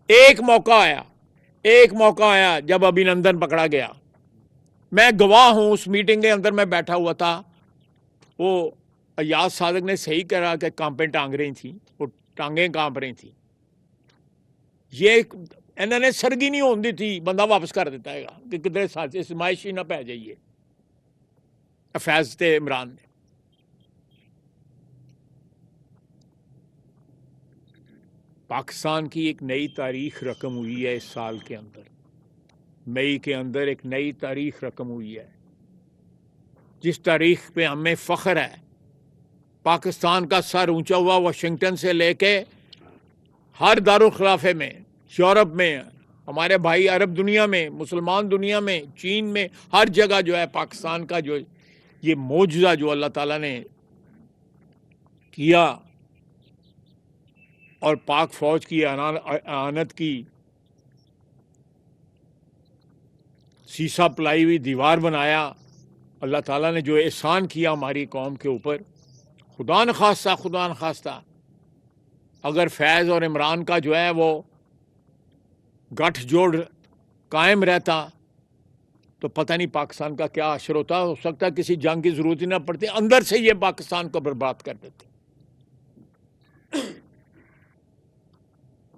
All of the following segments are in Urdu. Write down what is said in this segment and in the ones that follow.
ایک موقع آیا جب ابھینندن پکڑا گیا. میں گواہ ہوں, اس میٹنگ کے اندر میں بیٹھا ہوا تھا. وہ ایاز صادق نے صحیح کرا کہ کانپیں ٹانگ رہی تھیں, وہ ٹانگیں کانپ رہی تھیں. یہ انہوں نے سرگی نہیں ہوندی تھی, بندہ واپس کر دیتا ہے گا کہ کدھر سمائشی نہ پہ جائیے. فیض تے عمران نے پاکستان کی ایک نئی تاریخ رقم ہوئی ہے اس سال کے اندر. مئی کے اندر ایک نئی تاریخ رقم ہوئی ہے, جس تاریخ پہ ہمیں فخر ہے. پاکستان کا سر اونچا ہوا واشنگٹن سے لے کے ہر دارالخلافے میں, یورپ میں, ہمارے بھائی عرب دنیا میں, مسلمان دنیا میں, چین میں, ہر جگہ جو ہے پاکستان کا جو یہ معجزہ جو اللہ تعالیٰ نے کیا اور پاک فوج کی اعانت کی, سیسا پلائی ہوئی دیوار بنایا, اللہ تعالیٰ نے جو احسان کیا ہماری قوم کے اوپر, خدا نخواستہ اگر فیض اور عمران کا جو ہے وہ گٹھ جوڑ قائم رہتا تو پتہ نہیں پاکستان کا کیا حشر ہوتا. ہو سکتا ہے کسی جنگ کی ضرورت ہی نہ پڑتی, اندر سے یہ پاکستان کو برباد کر دیتے.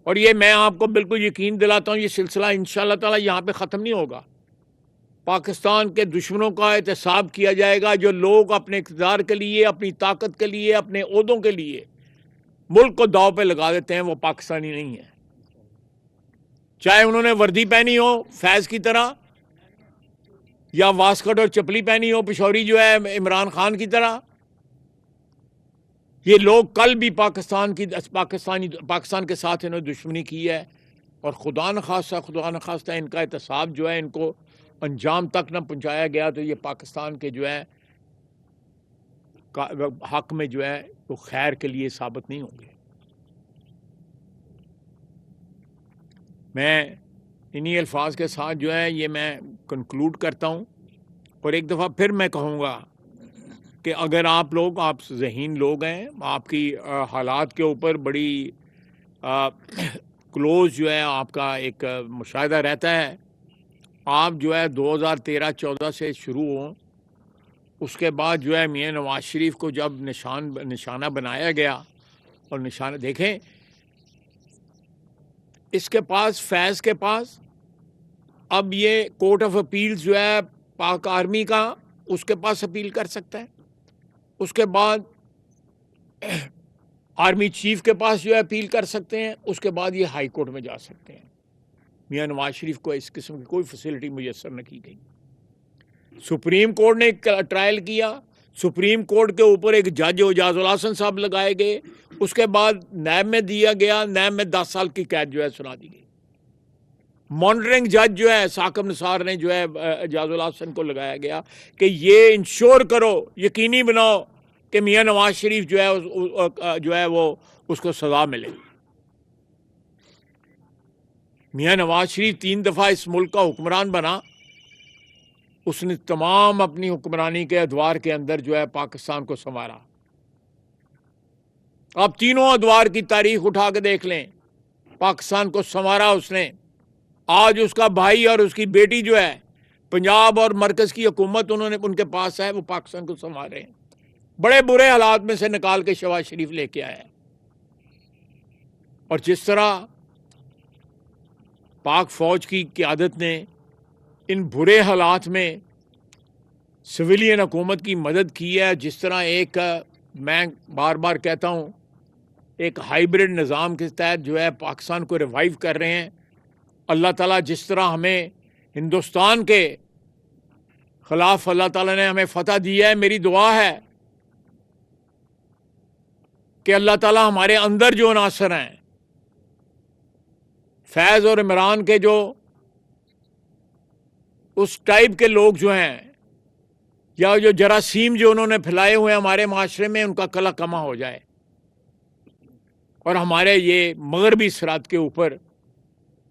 اور یہ میں آپ کو بالکل یقین دلاتا ہوں, یہ سلسلہ انشاءاللہ تعالی یہاں پہ ختم نہیں ہوگا. پاکستان کے دشمنوں کا احتساب کیا جائے گا, جو لوگ اپنے اقتدار کے لیے, اپنی طاقت کے لیے, اپنے عہدوں کے لیے ملک کو داؤ پہ لگا دیتے ہیں, وہ پاکستانی نہیں ہیں. چاہے انہوں نے وردی پہنی ہو فیض کی طرح, یا واسکٹ اور چپلی پہنی ہو پشوری جو ہے عمران خان کی طرح. یہ لوگ کل بھی پاکستان کے ساتھ انہوں نے دشمنی کی ہے, اور خدا نخواستہ ان کا احتساب جو ہے ان کو انجام تک نہ پہنچایا گیا تو یہ پاکستان کے جو ہے حق میں جو ہے وہ خیر کے لیے ثابت نہیں ہوں گے. میں انہی الفاظ کے ساتھ جو ہے یہ میں کنکلوڈ کرتا ہوں, اور ایک دفعہ پھر میں کہوں گا کہ اگر آپ ذہین لوگ ہیں, آپ کی حالات کے اوپر بڑی کلوز جو ہے آپ کا ایک مشاہدہ رہتا ہے, آپ جو ہے 2013-14 سے شروع ہوں, اس کے بعد جو ہے میاں نواز شریف کو جب نشانہ بنایا گیا, اور نشانہ دیکھیں اس کے پاس, فیض کے پاس اب یہ کورٹ آف اپیلز جو ہے پاک آرمی کا, اس کے پاس اپیل کر سکتا ہے. اس کے بعد آرمی چیف کے پاس جو ہے اپیل کر سکتے ہیں. اس کے بعد یہ ہائی کورٹ میں جا سکتے ہیں. میاں نواز شریف کو اس قسم کی کوئی فیسلٹی میسر نہ کی گئی. سپریم کورٹ نے ایک ٹرائل کیا, سپریم کورٹ کے اوپر ایک جج اعجاز الحسن صاحب لگائے گئے, اس کے بعد نیب میں دیا گیا, نیب میں 10 سال کی قید جو ہے سنا دی گئی. مانیٹرنگ جج جو ہے ثاقب نثار نے جو ہے اعجاز الحسن کو لگایا گیا کہ یہ انشور کرو, یقینی بناؤ کہ میاں نواز شریف جو ہے وہ اس کو سزا ملے. میاں نواز شریف 3 دفعہ اس ملک کا حکمران بنا, اس نے تمام اپنی حکمرانی کے ادوار کے اندر جو ہے پاکستان کو سنوارا. آپ تینوں ادوار کی تاریخ اٹھا کے دیکھ لیں, پاکستان کو سنوارا اس نے. آج اس کا بھائی اور اس کی بیٹی جو ہے پنجاب اور مرکز کی حکومت ان کے پاس ہے, وہ پاکستان کو سنوار رہے ہیں. بڑے برے حالات میں سے نکال کے شہباز شریف لے کے آیا. اور جس طرح پاک فوج کی قیادت نے ان برے حالات میں سویلین حکومت کی مدد کی ہے, جس طرح ایک میں بار بار کہتا ہوں ایک ہائیبرڈ نظام کے تحت جو ہے پاکستان کو ریوائیو کر رہے ہیں. اللہ تعالیٰ جس طرح ہمیں ہندوستان کے خلاف اللہ تعالیٰ نے ہمیں فتح دی ہے, میری دعا ہے کہ اللہ تعالیٰ ہمارے اندر جو عناصر ہیں, فیض اور عمران کے جو اس ٹائپ کے لوگ جو ہیں, یا جو جراثیم جو انہوں نے پھیلائے ہوئے ہیں ہمارے معاشرے میں, ان کا کلا کما ہو جائے, اور ہمارے یہ مغربی سرحد کے اوپر,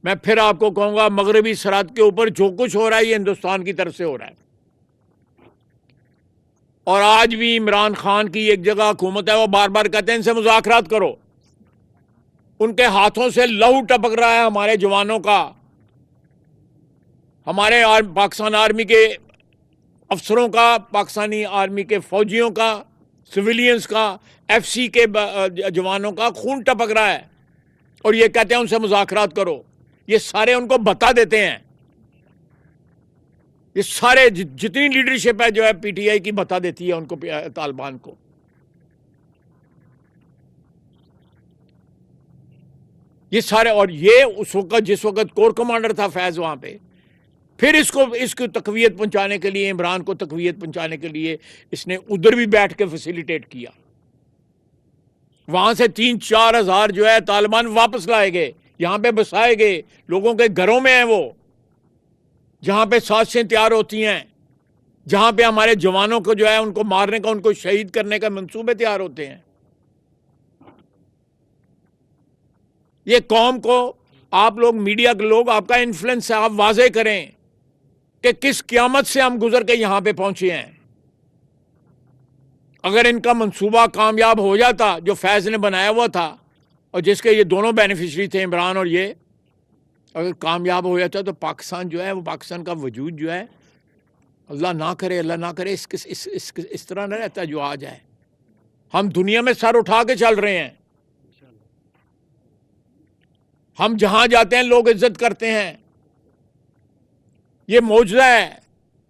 میں پھر آپ کو کہوں گا مغربی سرحد کے اوپر جو کچھ ہو رہا ہے یہ ہندوستان کی طرف سے ہو رہا ہے. اور آج بھی عمران خان کی ایک جگہ حکومت ہے, وہ بار بار کہتے ہیں ان سے مذاکرات کرو. ان کے ہاتھوں سے لہو ٹپک رہا ہے ہمارے جوانوں کا، ہمارے پاکستان آرمی کے افسروں کا، پاکستانی آرمی کے فوجیوں کا، سویلینز کا، ایف سی کے جوانوں کا خون ٹپک رہا ہے، اور یہ کہتے ہیں ان سے مذاکرات کرو۔ یہ سارے ان کو بتا دیتے ہیں، یہ سارے جتنی لیڈرشپ ہے جو ہے پی ٹی آئی کی بتا دیتی ہے ان کو، طالبان کو۔ یہ سارے، اور یہ اس وقت جس وقت کور کمانڈر تھا فیض وہاں پہ، پھر اس کو تقویت پہنچانے کے لیے، عمران کو تقویت پہنچانے کے لیے اس نے ادھر بھی بیٹھ کے فیسیلیٹیٹ کیا۔ وہاں سے 3-4 ہزار جو ہے طالبان واپس لائے گئے، یہاں پہ بسائے گئے، لوگوں کے گھروں میں ہیں وہ، جہاں پہ سازشیں تیار ہوتی ہیں، جہاں پہ ہمارے جوانوں کو جو ہے ان کو مارنے کا، ان کو شہید کرنے کا منصوبے تیار ہوتے ہیں۔ یہ قوم کو، آپ لوگ میڈیا کے لوگ، آپ کا انفلوئنس ہے، آپ واضح کریں کہ کس قیامت سے ہم گزر کے یہاں پہ پہنچے ہیں۔ اگر ان کا منصوبہ کامیاب ہو جاتا جو فیض نے بنایا ہوا تھا، اور جس کے یہ دونوں بینیفیشری تھے، عمران اور یہ، اگر کامیاب ہو جاتا تو پاکستان جو ہے، وہ پاکستان کا وجود جو ہے، اللہ نہ کرے اس طرح نہ رہتا جو آج ہے۔ ہم دنیا میں سر اٹھا کے چل رہے ہیں، ہم جہاں جاتے ہیں لوگ عزت کرتے ہیں۔ یہ معجزہ ہے،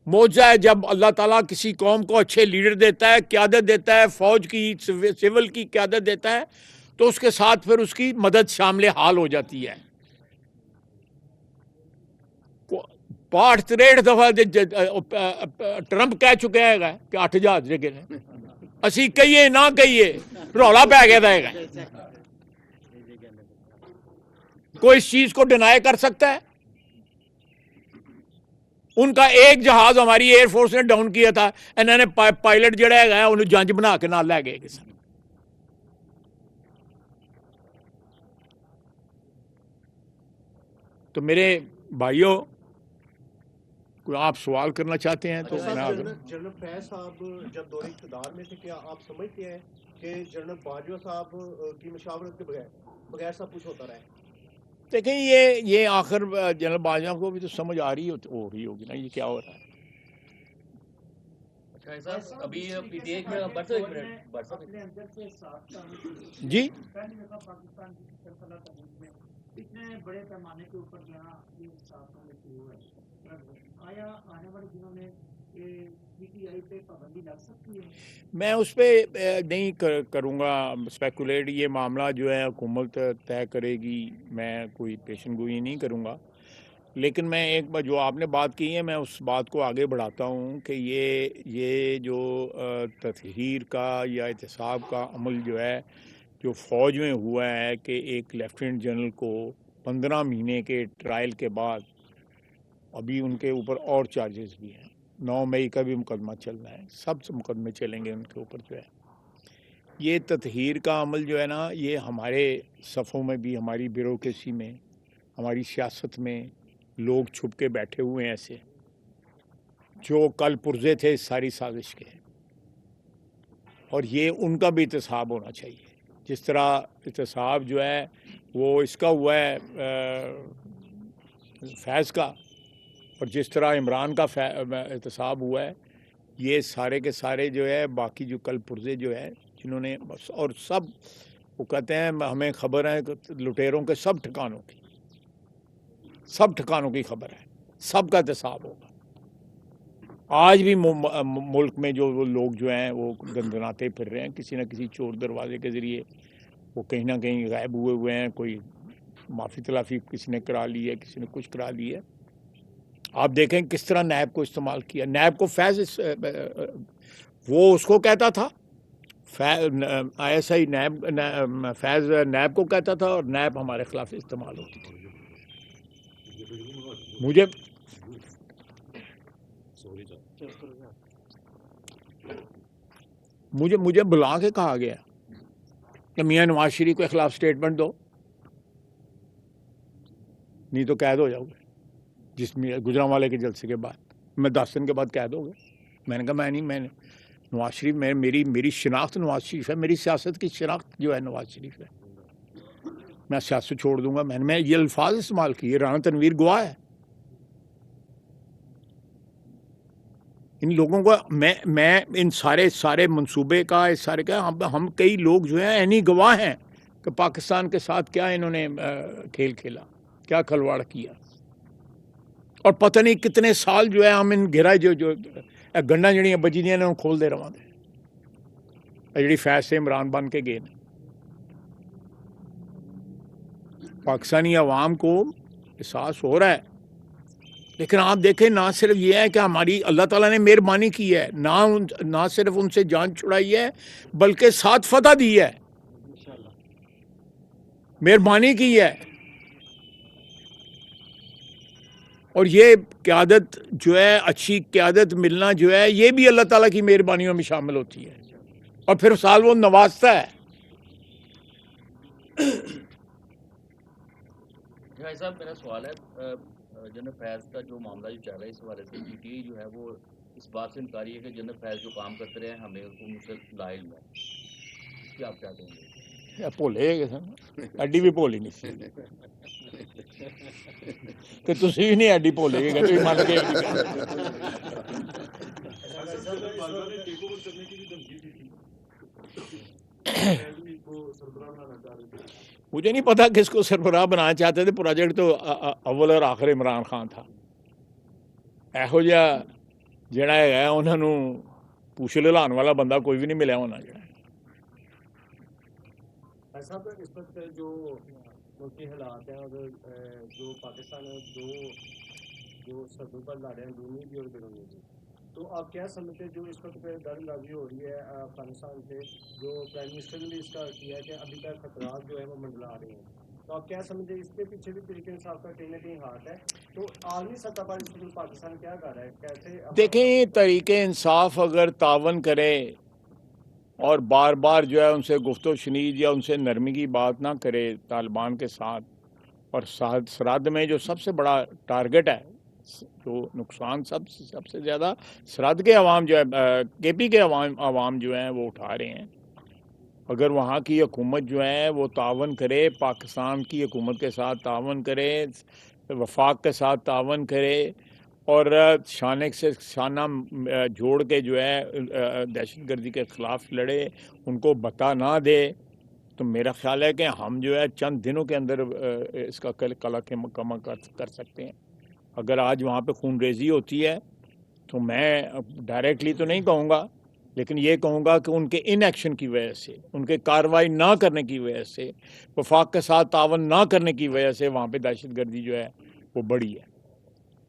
معجزہ ہے جب اللہ تعالیٰ کسی قوم کو اچھے لیڈر دیتا ہے، قیادت دیتا ہے، فوج کی، سول کی قیادت دیتا ہے، تو اس کے ساتھ پھر اس کی مدد شامل حال ہو جاتی ہے۔ 63 دفعہ ٹرمپ کہہ چکے ہیں کہ 8000 جگہ اسی کہیے نہ کہیے رولا پہ گیا تھا۔ کوئی اس چیز کو ڈینائی کر سکتا ہے؟ ان کا ایک جہاز ہماری ایئر فورس نے ڈاؤن کیا تھا، انہوں نے پائلٹ جڑا ہے انہوں جنج بنا کے نہ لے گئے۔ تو میرے بھائیوں، کوئی آپ سوال کرنا چاہتے ہیں تو جنرل فیض صاحب جب دور اقتدار میں تھے، کیا آپ سمجھتے ہیں کہ جنرل باجوہ صاحب کی مشاورت کے بغیر سب کچھ ہوتا رہے؟ دیکھیں، یہ آخر جنرل باجوہ کو بھی تو سمجھ آ رہی ہوگی نا یہ کیا ہو رہا ہے۔ جی، اتنے بڑے پیمانے کے اوپر جو ہے یہ سازشوں میں شروع ہے، آیا آنے والے دنوں میں پی ٹی آئی پہ پابندی لگ سکتی ہے؟ میں اس پہ نہیں کروں گا اسپیکولیٹ۔ یہ معاملہ جو ہے حکومت طے کرے گی، میں کوئی پیشن گوئی نہیں کروں گا۔ لیکن میں ایک بار جو آپ نے بات کی ہے، میں اس بات کو آگے بڑھاتا ہوں کہ یہ جو تطہیر کا یا احتساب کا عمل جو ہے، جو فوج میں ہوا ہے کہ ایک لیفٹیننٹ جنرل کو 15 مہینے کے ٹرائل کے بعد، ابھی ان کے اوپر اور چارجز بھی ہیں، 9 مئی کا بھی مقدمہ چل رہا ہے، سب سے مقدمے چلیں گے ان کے اوپر جو ہے۔ یہ تطہیر کا عمل جو ہے نا، یہ ہمارے صفوں میں بھی، ہماری بیوروکریسی میں، ہماری سیاست میں لوگ چھپ کے بیٹھے ہوئے ہیں ایسے، جو کل پرزے تھے اس ساری سازش کے، اور یہ ان کا بھی احتساب ہونا چاہیے۔ جس طرح احتساب جو ہے وہ اس کا ہوا ہے فیض کا، اور جس طرح عمران کا احتساب ہوا ہے، یہ سارے کے سارے جو ہے باقی جو کل پرزے جو ہے جنہوں نے، اور سب وہ کہتے ہیں ہمیں خبر ہے لٹیروں کے سب ٹھکانوں کی خبر ہے، سب کا احتساب ہوگا۔ آج بھی ملک میں جو لوگ جو ہیں وہ گنگناتے پھر رہے ہیں، کسی نہ کسی چور دروازے کے ذریعے وہ کہیں نہ کہیں غائب ہوئے ہیں، کوئی معافی تلافی کسی نے کرا لی ہے، کسی نے کچھ کرا لی ہے۔ آپ دیکھیں کس طرح نیب کو استعمال کیا، نیب کو فیض وہ اس کو کہتا تھا، I S I Faiz NAB کو کہتا تھا، اور نیب ہمارے خلاف استعمال ہوتی تھی۔ مجھے بلا کے کہا گیا کہ میاں نواز شریف کے خلاف سٹیٹمنٹ دو، نہیں تو قید ہو جاؤ گے۔ جس گجرانوالے کے جلسے کے بعد میں 10 دن کے بعد قید ہو گیا۔ میں نے کہا میں نے نواز شریف، میری شناخت نواز شریف ہے، میری سیاست کی شناخت جو ہے نواز شریف ہے۔ میں سیاست چھوڑ دوں گا. میں یہ الفاظ استعمال کیے. رانا تنویر گواہ ہے. ان لوگوں کو میں ان سارے منصوبے کا اس سارے کا ہم کئی لوگ جو ہیں عینی گواہ ہیں کہ پاکستان کے ساتھ کیا انہوں نے کھیل کھیلا, کیا کھلواڑ کیا, اور پتہ نہیں کتنے سال جو ہے ہم ان گھرا جو گنڈا جڑیاں بجی دیاں انہوں کھول دے رہا دے جڑی فیض سے عمران بن کے گئے. پاکستانی عوام کو احساس ہو رہا ہے, لیکن آپ دیکھیں نہ صرف یہ ہے کہ ہماری اللہ تعالیٰ نے مہربانی کی ہے, نہ صرف ان سے جان چھڑائی ہے بلکہ ساتھ فتح دی ہے, مہربانی کی ہے. اور یہ قیادت جو ہے, اچھی قیادت ملنا جو ہے, یہ بھی اللہ تعالیٰ کی مہربانیوں میں شامل ہوتی ہے, اور پھر سال وہ نوازتا ہے. بھائی صاحب میرا سوال ہے, جنرل فیض کا جو معاملہ جو چل رہا ہے اس حوالے سے پی ٹی آئی جو ہے وہ اس بات سے انکاری ہے کہ جنرل فیض جو کام کرتے رہے ہیں ہمیں ان سے لا علم ہے. اس کی آپ کیا کہیں گے؟ بھولے ایڈی بھی بھولی نہیں سی کہ تسی بھی نہیں ایڈی بھولے گے کہ من کے مجھے نہیں پتا کس کو سربراہ بنانا چاہتے تھے. پروجیکٹ تو اول اور آخر عمران خان تھا. ایہو جہا جڑا ہے انہوں پوچھ لہلان والا بندہ کوئی بھی نہیں ملیا ہونا. جڑا صاحب اس وقت جو ملکی حالات ہیں اور جو پاکستان جو سرحدوں پر لڑ رہے ہیں اندرونی بھی اور بیرونی بھی, تو آپ کیا سمجھتے ہیں جو اس وقت پہ در اندازی ہو رہی ہے افغانستان سے, جو پرائم منسٹر نے بھی اس کا کیا ہے کہ ابھی تک خطرات جو ہے وہ منڈلا رہے ہیں, تو آپ کیا سمجھتے ہیں اس کے پیچھے بھی طریقے انصاف کا کہیں نہ کہیں ہاتھ ہے؟ تو عالمی سطح پر اس وقت پاکستان کیا کر رہا ہے, کیسے دیکھیں طریق انصاف اگر تعاون کرے اور بار بار جو ہے ان سے گفت و شنید یا ان سے نرمی کی بات نہ کرے طالبان کے ساتھ, اور سرحد میں جو سب سے بڑا ٹارگٹ ہے, جو نقصان سب سے زیادہ سرحد کے عوام جو ہے کے پی کے عوام جو ہیں وہ اٹھا رہے ہیں, اگر وہاں کی حکومت جو ہے وہ تعاون کرے, پاکستان کی حکومت کے ساتھ تعاون کرے, وفاق کے ساتھ تعاون کرے, اور شانک سے شانہ جوڑ کے جو ہے دہشت گردی کے خلاف لڑے, ان کو بتا نہ دے, تو میرا خیال ہے کہ ہم جو ہے چند دنوں کے اندر اس کا کلا کے مکمل کر سکتے ہیں. اگر آج وہاں پہ خون ریزی ہوتی ہے تو میں ڈائریکٹلی تو نہیں کہوں گا, لیکن یہ کہوں گا کہ ان کے ان ایکشن کی وجہ سے, ان کے کارروائی نہ کرنے کی وجہ سے, وفاق کے ساتھ تعاون نہ کرنے کی وجہ سے وہاں پہ دہشت گردی جو ہے وہ بڑی ہے.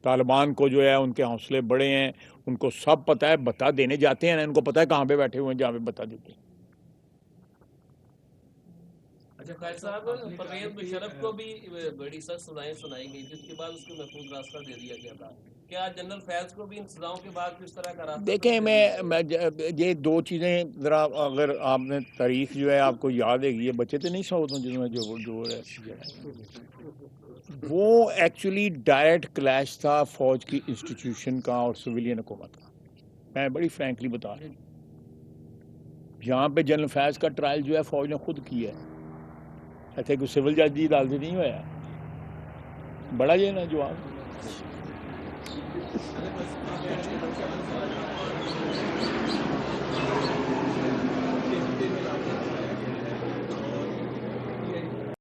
طالبان کو جو ہے ان کے حوصلے بڑے ہیں, ان کو سب پتہ ہے, بتا دینے جاتے ہیں, ان کو پتہ ہے کہاں پہ بیٹھے ہوئے ہیں جہاں پہ بتا دیتے ہیں. اچھا قائد صاحب, پرویز مشرف کو بھی بڑی سخت سزائیں سنائی گئی تھی, اس کے بعد اس کو محفوظ راستہ دے دیا گیا تھا. کیا جنرل فیض کو بھی ان سزاؤں کے بعد کس طرح کا راستہ؟ دیکھیں میں یہ دو چیزیں ذرا, اگر آپ نے تاریخ جو ہے آپ کو یاد ہے, یہ بچے تو نہیں سوچوں جن میں جو وہ ایکچولی ڈائریکٹ کلیش تھا فوج کی انسٹیٹیوشن کا اور سویلین حکومت کا. میں بڑی فرینکلی بتا رہا ہوں, یہاں پہ جنرل فیض کا ٹرائل جو ہے فوج نے خود کیا ہے, ایسے کوئی سول جج کی عدالت نہیں ہوا. بڑا یہ نا جواب.